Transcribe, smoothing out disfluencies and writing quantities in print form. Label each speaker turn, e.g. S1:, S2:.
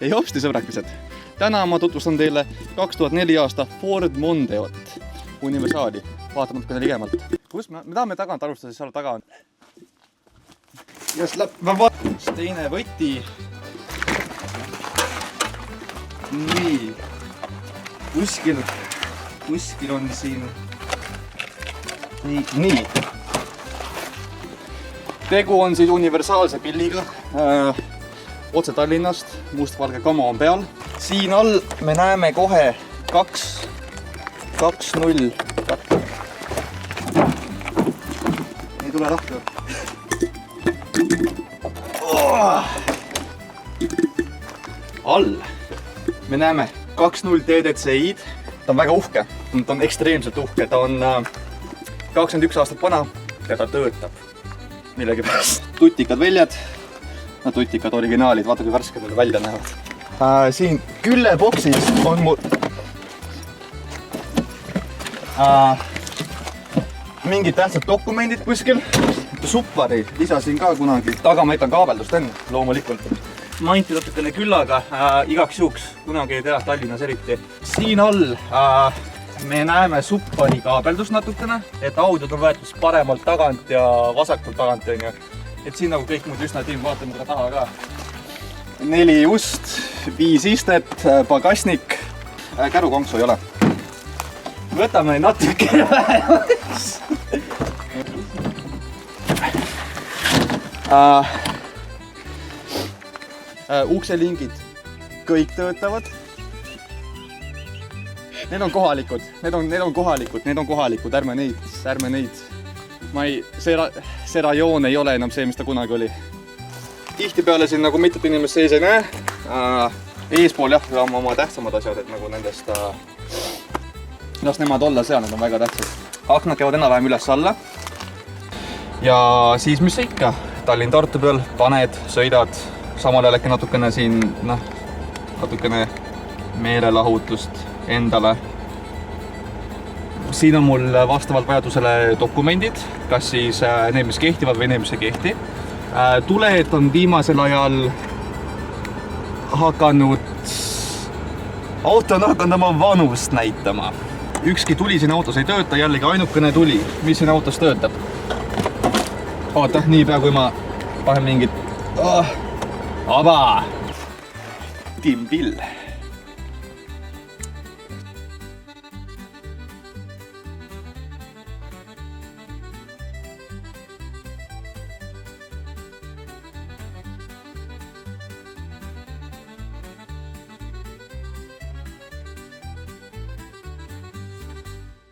S1: ja jopsti sõbrakesed, täna ma tutvustan teile 2004 aasta Ford Mondeot universaali. Vaatame natukene ligemalt. Kus me tahame tagant alustada, siis seal taga on. Just teine võti. Nii. Kuskil on siin. Nii. Tegu on siis universaalse pilliga. Otse Tallinnast, mustvalge kamo on peal. Siin all me näeme kohe 2.0. Ei tule lahti. All me näeme 2.0 TDCi-d. Ta on väga uhke. Ta on ekstreemselt uhke. Ta on 21 aastat vana ja ta töötab millegipärast. Tutikad väljad. No tutikad originaalid, vaata kui värsked need välja näevad. Siin külleboksis on mul mingid tähtsad dokumendid kuskil. Suppari lisasin ka kunagi. Taga ma jätan kaabeldust enne, loomulikult. Mainti natukene küllaga, igaks juhuks, kunagi ei tea Tallinnas eriti. Siin all me näeme suppari kaabeldust natukene, et audiod on võetud paremalt tagant ja vasakult tagant. Et siin nagu kõik muud üsna tiim, vaatame ka taha ka. 4 ust, 5 istet, pagasnik, kärukonksu ei ole. Võtame natuke vähemaks. Ukselingid kõik töötavad. Need on kohalikud, ärme neid. See rajoon ei ole enam see, mis ta kunagi oli. Tihtipeale siin nagu mitut inimest sees ei näe. Eespool jah, on oma tähtsamad asjad, et nagu nendest las nemad olla seal, need on väga tähtsad. Aknad käivad enam-vähem üles-alla. Ja siis mis ikka, Tallinn-Tartu peal paned, sõidad, samal ajal äkki natukene siin, natukene meelelahutust endale. Siin on mul vastavalt vajadusele dokumendid, kas siis need, mis kehtivad või need, mis ei kehti. Tuled on viimasel ajal hakanud, auto on hakanud oma vanust näitama. Ükski tuli siin autos ei tööta, jällegi ainukene tuli, mis siin autos töötab. Oota, nii pea kui ma panen mingit... Aba! Tim Pill.